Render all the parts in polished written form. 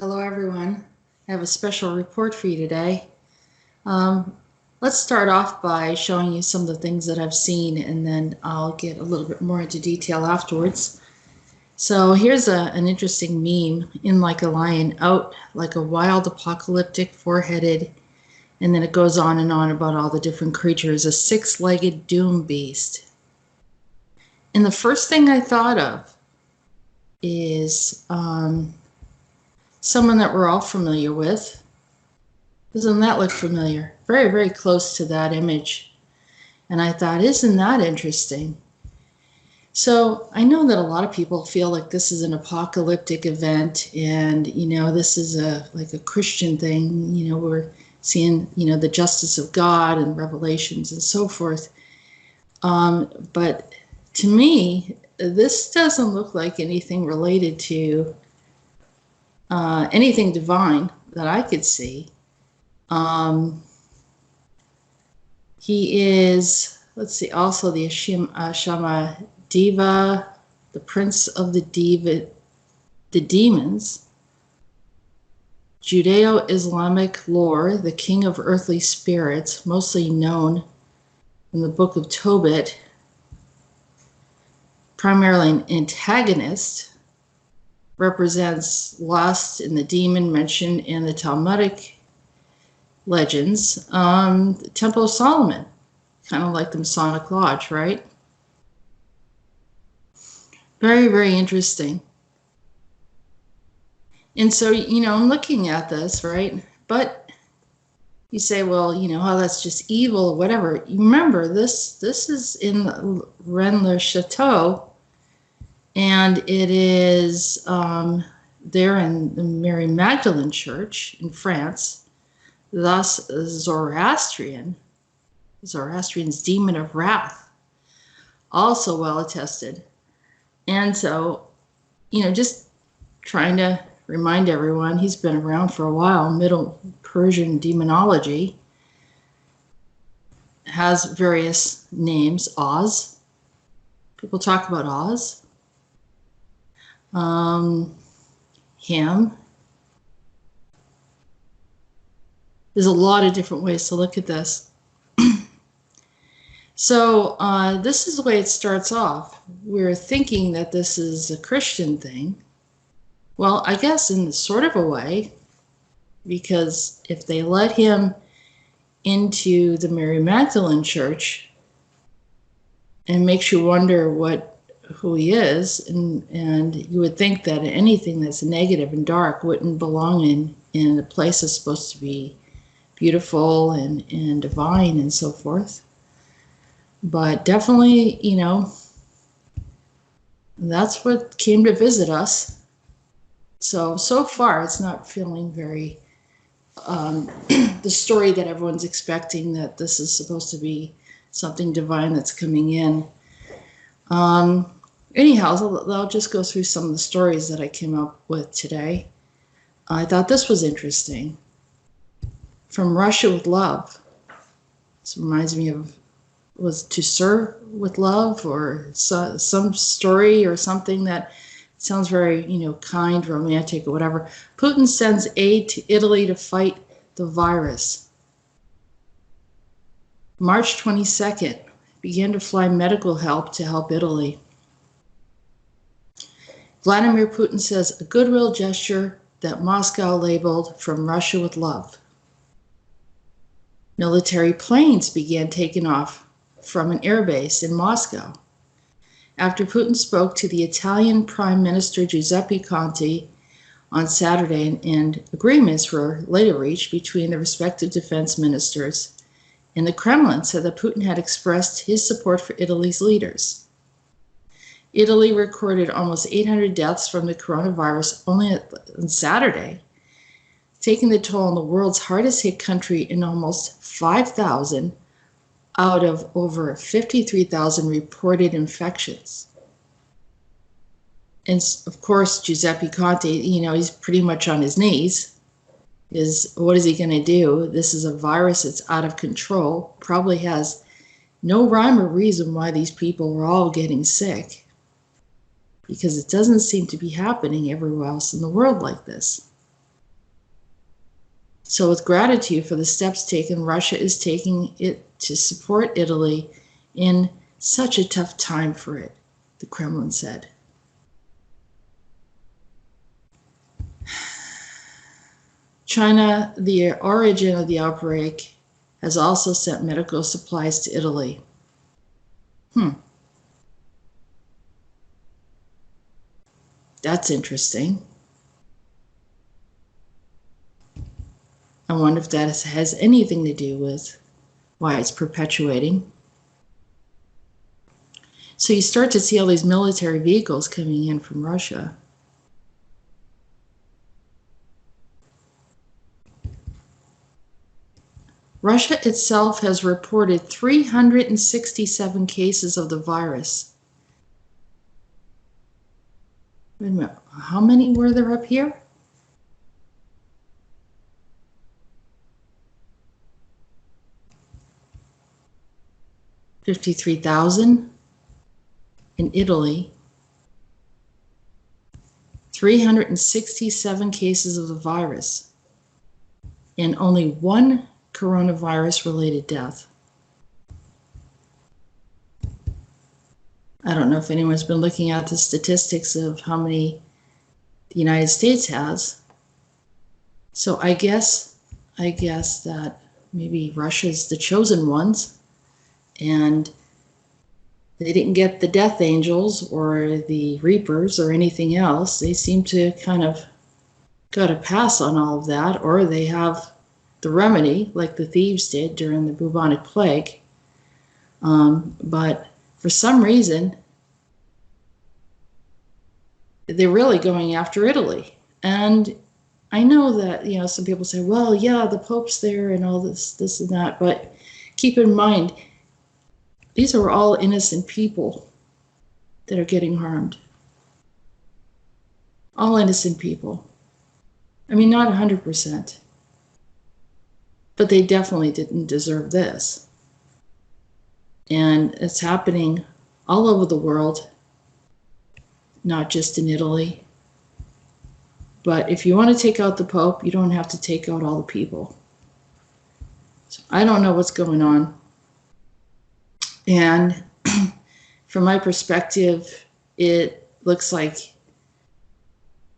Hello, everyone. I have a special report for you today. Let's start off by showing you some of the things that I've seen, and then I'll get a little bit more into detail afterwards. So here's an interesting meme: in like a lion, out like a wild apocalyptic four-headed, and then it goes on and on about all the different creatures, a six-legged doom beast. And the first thing I thought of is someone that we're all familiar with. Doesn't that look familiar? Very, very close to that image. And I thought, isn't that interesting? So I know that a lot of people feel like this is an apocalyptic event, and this is like a Christian thing. We're seeing the justice of God and revelations and so forth. But to me, this doesn't look like anything related to anything divine that I could see. He is, let's see, also the Shama Diva, the prince of the demons, Judeo-Islamic lore, the king of earthly spirits, mostly known in the book of Tobit, primarily an antagonist, represents lust and the demon mentioned in the Talmudic legends. The Temple of Solomon, kind of like the Masonic Lodge, right? Very, very interesting. And so, I'm looking at this, right? But you say, well, oh, that's just evil or whatever. You remember, this is in Rennes-le-Château, and it is there in the Mary Magdalene Church in France, thus Zoroastrian's demon of wrath, also well attested. And so, just trying to remind everyone, he's been around for a while. Middle Persian demonology has various names. Oz. People talk about Oz. Him. There's a lot of different ways to look at this. So this is the way it starts off. We're thinking that this is a Christian thing. Well, I guess in sort of a way, because if they let him into the Mary Magdalene Church, and makes you wonder who he is, and you would think that anything that's negative and dark wouldn't belong in a place that's supposed to be beautiful and divine and so forth. But definitely, that's what came to visit us. So far, it's not feeling very, the story that everyone's expecting, that this is supposed to be something divine that's coming in. Anyhow, I'll just go through some of the stories that I came up with today. I thought this was interesting. From Russia with Love. This reminds me of, was To Sir with Love, or some story or something that sounds very, kind, romantic, or whatever. Putin sends aid to Italy to fight the virus. March 22nd, began to fly medical help to help Italy. Vladimir Putin says a goodwill gesture that Moscow labeled From Russia with Love. Military planes began taking off from an airbase in Moscow after Putin spoke to the Italian Prime Minister Giuseppe Conte on Saturday, and agreements were later reached between the respective defense ministers. And the Kremlin said that Putin had expressed his support for Italy's leaders. Italy recorded almost 800 deaths from the coronavirus only on Saturday, taking the toll on the world's hardest hit country in almost 5,000 out of over 53,000 reported infections. And of course, Giuseppe Conte, he's pretty much on his knees. What is he going to do? This is a virus that's out of control, probably has no rhyme or reason why these people were all getting sick, because it doesn't seem to be happening everywhere else in the world like this. So with gratitude for the steps taken, Russia is taking it to support Italy in such a tough time for it, the Kremlin said. China, the origin of the outbreak, has also sent medical supplies to Italy. That's interesting. I wonder if that has anything to do with why it's perpetuating. So you start to see all these military vehicles coming in from Russia. Russia itself has reported 367 cases of the virus. Wait a minute, how many were there up here? $53,000 in Italy. 367 cases of the virus, and only one coronavirus-related death. I don't know if anyone's been looking at the statistics of how many the United States has. So I guess that maybe Russia's the chosen ones, and they didn't get the death angels or the reapers or anything else. They seem to kind of got a pass on all of that, or they have the remedy like the thieves did during the bubonic plague. But for some reason, they're really going after Italy. And I know that, some people say, well, yeah, the Pope's there and all this and that, but keep in mind, these are all innocent people that are getting harmed. All innocent people. I mean, not 100%. But they definitely didn't deserve this. And it's happening all over the world, not just in Italy. But if you want to take out the Pope, you don't have to take out all the people. So I don't know what's going on. And from my perspective, it looks like,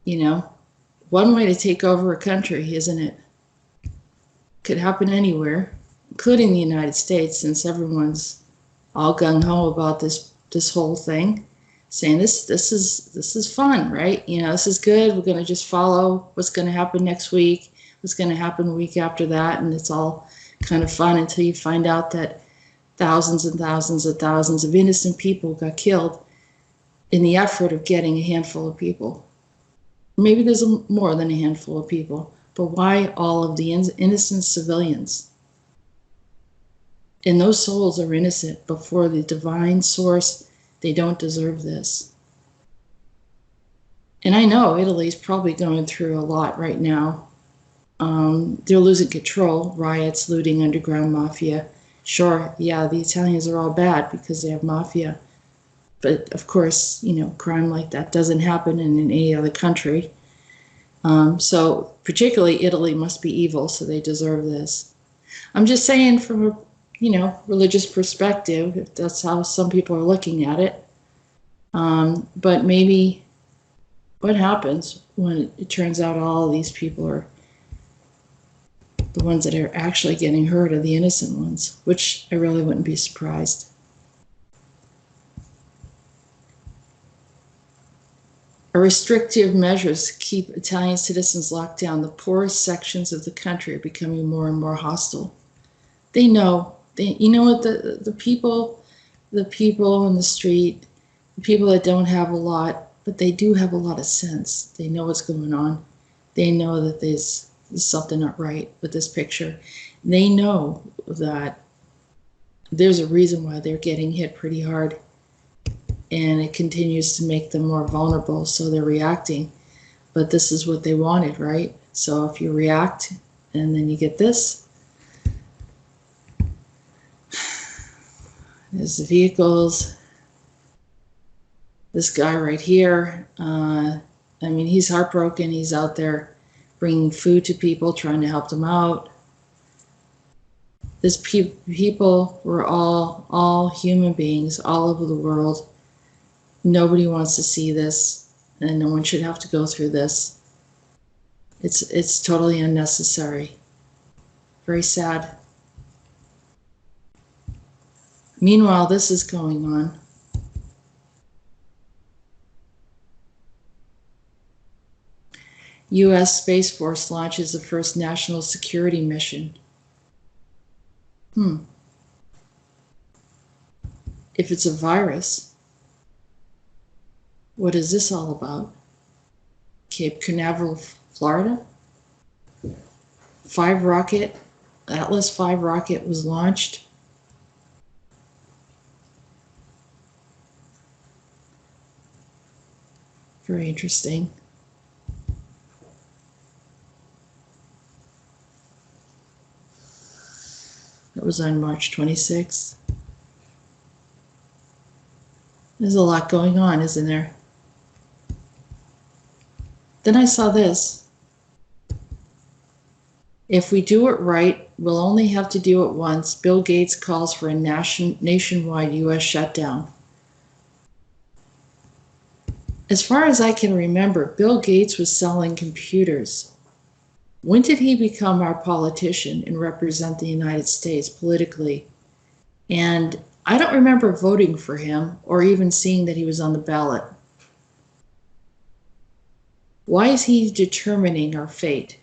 one way to take over a country, isn't it? Could happen anywhere, including the United States, since everyone's all gung-ho about this whole thing, saying this is fun, right? This is good. We're going to just follow what's going to happen next week, what's going to happen the week after that, and it's all kind of fun until you find out that thousands and thousands and thousands of innocent people got killed in the effort of getting a handful of people. Maybe there's more than a handful of people, but why all of the innocent civilians? And those souls are innocent before the divine source. They don't deserve this. And I know Italy's probably going through a lot right now. They're losing control, riots, looting, underground mafia. Sure, yeah, the Italians are all bad because they have mafia. But of course, crime like that doesn't happen in any other country. So particularly Italy must be evil, so they deserve this. I'm just saying from a, religious perspective, if that's how some people are looking at it. But maybe what happens when it turns out all of these people are the ones that are actually getting hurt are the innocent ones, which I really wouldn't be surprised. Restrictive measures keep Italian citizens locked down. The poorest sections of the country are becoming more and more hostile. They know. What the people in the street, the people that don't have a lot, but they do have a lot of sense. They know what's going on. They know that there's something not right with this picture. They know that there's a reason why they're getting hit pretty hard, and it continues to make them more vulnerable, so they're reacting. But this is what they wanted, right? So if you react and then you get this, there's the vehicles. This guy right here, he's heartbroken. He's out there bringing food to people, trying to help them out. This people were all human beings all over the world. Nobody wants to see this, and no one should have to go through this. It's totally unnecessary. Very sad. Meanwhile, this is going on. U.S. Space Force launches the first national security mission. If it's a virus, what is this all about? Cape Canaveral, Florida? Atlas V rocket was launched. Very interesting. That was on March 26th. There's a lot going on, isn't there? Then I saw this. If we do it right, we'll only have to do it once. Bill Gates calls for a nationwide U.S. shutdown. As far as I can remember, Bill Gates was selling computers. When did he become our politician and represent the United States politically? And I don't remember voting for him or even seeing that he was on the ballot. Why is he determining our fate?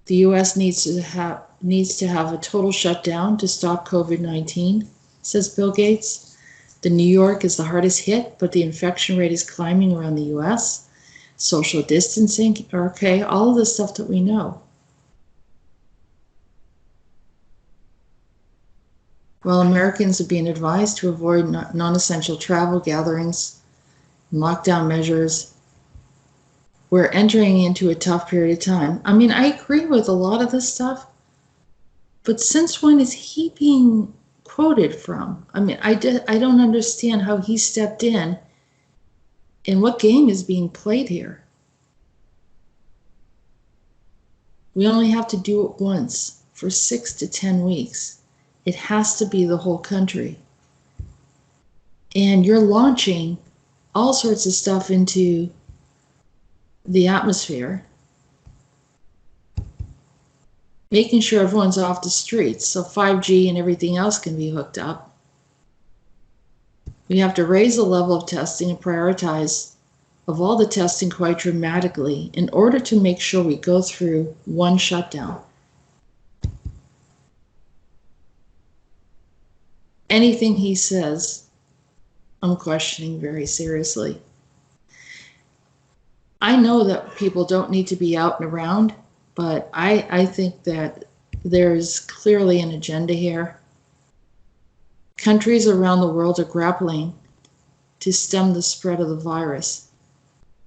The U.S. needs to have a total shutdown to stop COVID-19, says Bill Gates. The New York is the hardest hit, but the infection rate is climbing around the U.S. Social distancing, okay, all of the stuff that we know. Well, Americans are being advised to avoid non-essential travel, gatherings, lockdown measures. We're entering into a tough period of time. I mean, I agree with a lot of this stuff, but since when is he being quoted from? I mean, I don't understand how he stepped in and what game is being played here. We only have to do it once for 6 to 10 weeks. It has to be the whole country. And you're launching all sorts of stuff into the atmosphere, making sure everyone's off the streets so 5G and everything else can be hooked up. We have to raise the level of testing and prioritize of all the testing quite dramatically in order to make sure we go through one shutdown. Anything he says, I'm questioning very seriously. I know that people don't need to be out and around, but I think that there's clearly an agenda here. Countries around the world are grappling to stem the spread of the virus.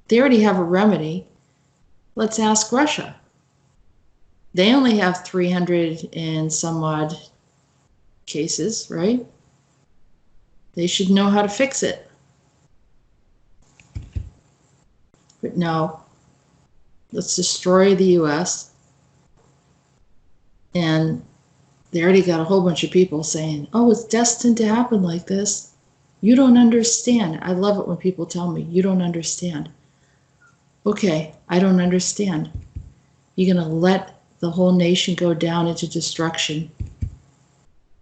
They already have a remedy. Let's ask Russia. They only have 300 and some odd cases, right? They should know how to fix it. But no, let's destroy the U.S. And they already got a whole bunch of people saying, oh, it's destined to happen like this. You don't understand. I love it when people tell me, you don't understand. Okay, I don't understand. You're going to let the whole nation go down into destruction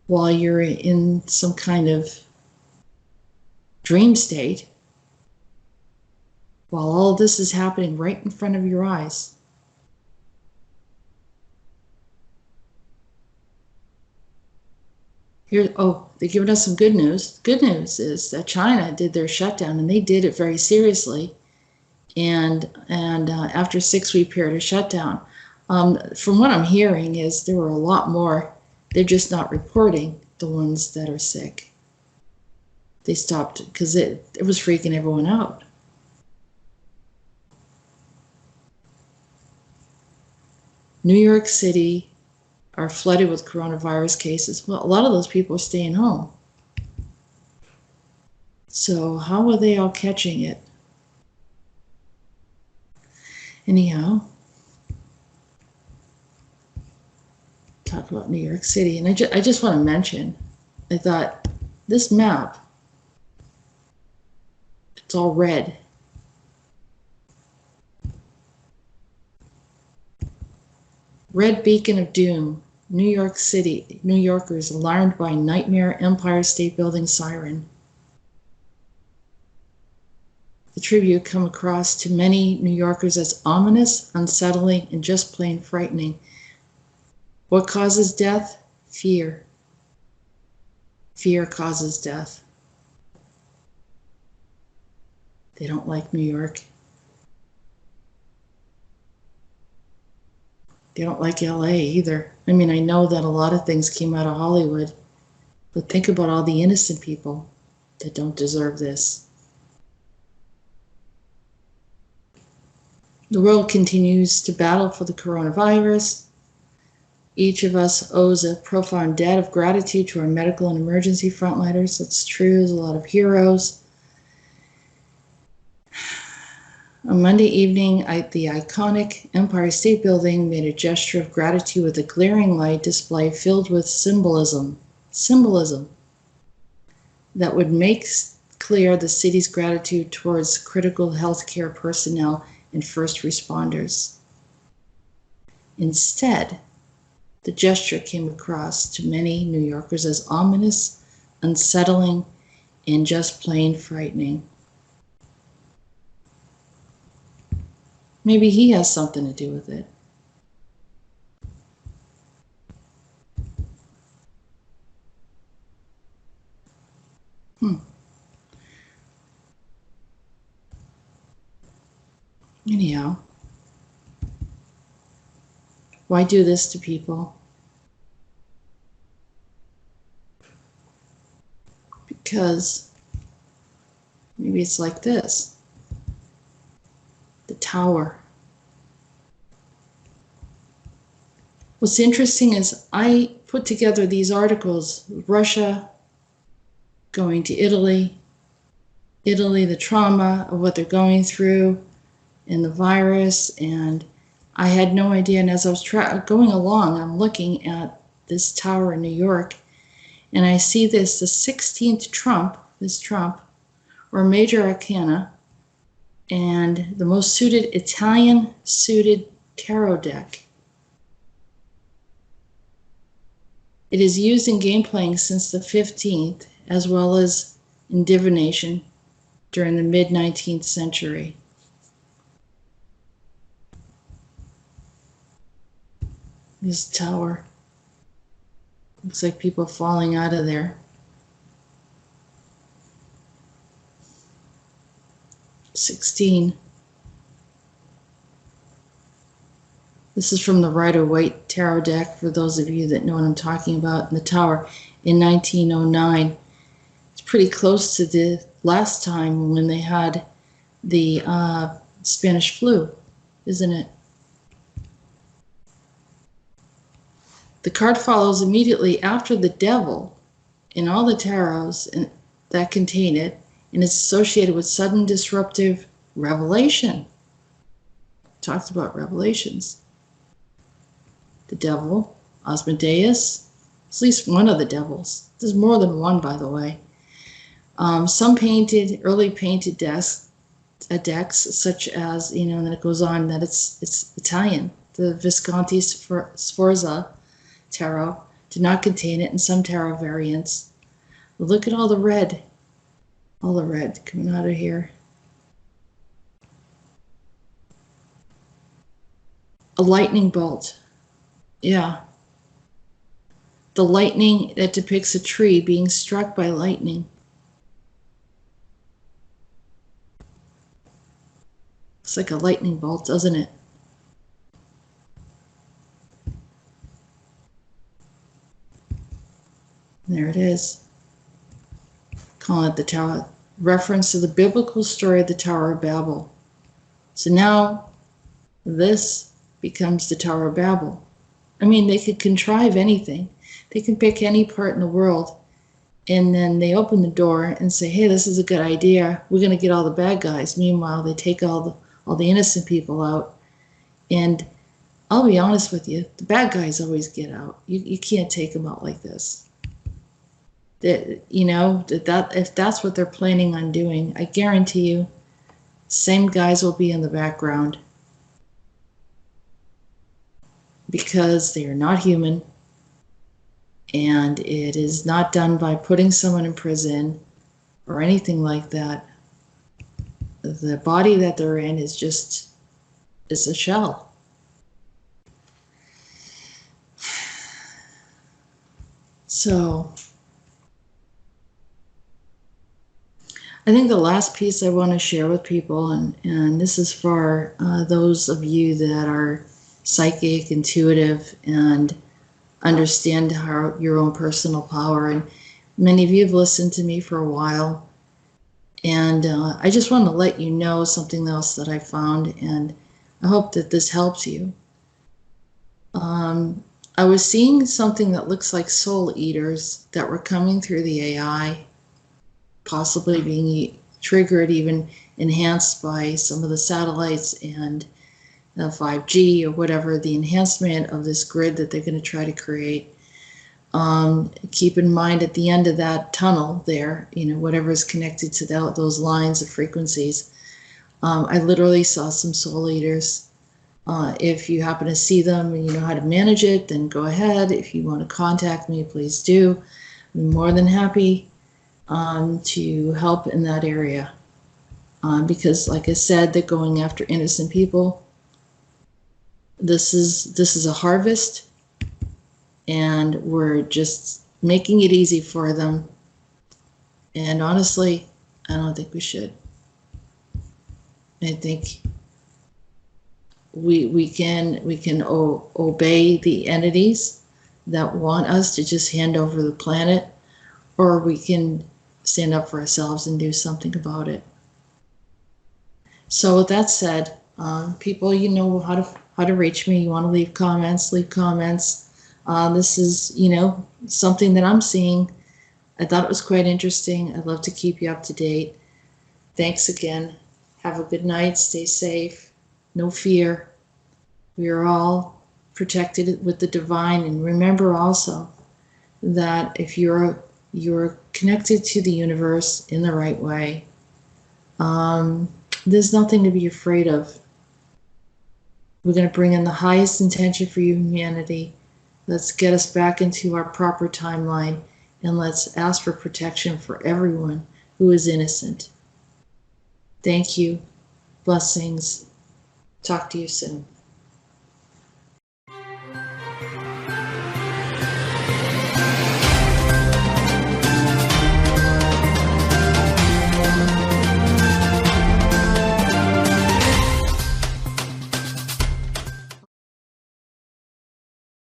while you're in some kind of dream state, while all this is happening right in front of your eyes. Here, oh, they're giving us some good news. Good news is that China did their shutdown, and they did it very seriously. And after a 6-week period of shutdown, from what I'm hearing is there were a lot more. They're just not reporting the ones that are sick. They stopped because it was freaking everyone out. New York City are flooded with coronavirus cases. Well, a lot of those people are staying home. So how are they all catching it? Anyhow, talk about New York City. And I just want to mention, I thought, this map, it's all red. Red beacon of doom. New York City, New Yorkers alarmed by nightmare Empire State Building siren. The tribute come across to many New Yorkers as ominous, unsettling, and just plain frightening. What causes death? Fear. Fear causes death. They don't like New York. They don't like LA either. I mean, I know that a lot of things came out of Hollywood, but think about all the innocent people that don't deserve this. The world continues to battle for the coronavirus. Each of us owes a profound debt of gratitude to our medical and emergency frontliners. That's true. There's a lot of heroes. On Monday evening, the iconic Empire State Building made a gesture of gratitude with a glaring light display filled with symbolism that would make clear the city's gratitude towards critical healthcare personnel and first responders. Instead, the gesture came across to many New Yorkers as ominous, unsettling, and just plain frightening. Maybe he has something to do with it. Anyhow, why do this to people? Because maybe it's like this. The tower. What's interesting is I put together these articles, Russia going to Italy, the trauma of what they're going through, and the virus, and I had no idea. And as I was going along, I'm looking at this tower in New York, and I see this, the 16th Trump, or Major Arcana, and the most suited Italian suited tarot deck. It is used in game playing since the 15th, as well as in divination during the mid-19th century. This tower. Looks like people falling out of there. 16. This is from the Rider-Waite Tarot deck, for those of you that know what I'm talking about. In the tower in 1909. It's pretty close to the last time when they had the Spanish flu, isn't it? The card follows immediately after the devil in all the tarots that contain it, and it's associated with sudden disruptive revelation. Talks about revelations. The devil, Asmodeus, at least one of the devils. There's more than one, by the way. Some early painted decks, such as, and then it goes on that it's Italian. The Visconti Sforza tarot did not contain it, and some tarot variants. Look at all the red coming out of here. A lightning bolt. Yeah. The lightning that depicts a tree being struck by lightning. Looks like a lightning bolt, doesn't it? There it is. Call it the Tower. Reference to the biblical story of the Tower of Babel. So now this becomes the Tower of Babel. I mean, they could contrive anything. They can pick any part in the world, and then they open the door and say, hey, this is a good idea. We're going to get all the bad guys. Meanwhile, they take all the innocent people out. And I'll be honest with you, the bad guys always get out. You can't take them out like this. That, you know, that if that's what they're planning on doing, I guarantee you, same guys will be in the background because they are not human, and it is not done by putting someone in prison or anything like that. The body that they're in is a shell. So I think the last piece I want to share with people, and this is for those of you that are psychic, intuitive, and understand how your own personal power. And many of you have listened to me for a while. And I just want to let you know something else that I found, and I hope that this helps you. I was seeing something that looks like soul eaters that were coming through the AI, possibly being triggered, even enhanced by some of the satellites and 5G or whatever, the enhancement of this grid that they're going to try to create. Keep in mind at the end of that tunnel there, you know, whatever is connected to those lines of frequencies, I literally saw some soul eaters. If you happen to see them and you know how to manage it, then go ahead. If you want to contact me, please do. I'm more than happy to help in that area. Because like I said, they're going after innocent people. This is a harvest, and we're just making it easy for them. And honestly, I don't think we should. I think we can obey the entities that want us to just hand over the planet, or we can stand up for ourselves and do something about it. So with that said, people, you know how to reach me. You want to leave comments, leave comments. This is, you know, something that I'm seeing. I thought it was quite interesting. I'd love to keep you up to date. Thanks again. Have a good night. Stay safe. No fear. We are all protected with the divine. And remember also that if you're connected to the universe in the right way, there's nothing to be afraid of. We're going to bring in the highest intention for humanity. Let's get us back into our proper timeline, and let's ask for protection for everyone who is innocent. Thank you. Blessings. Talk to you soon.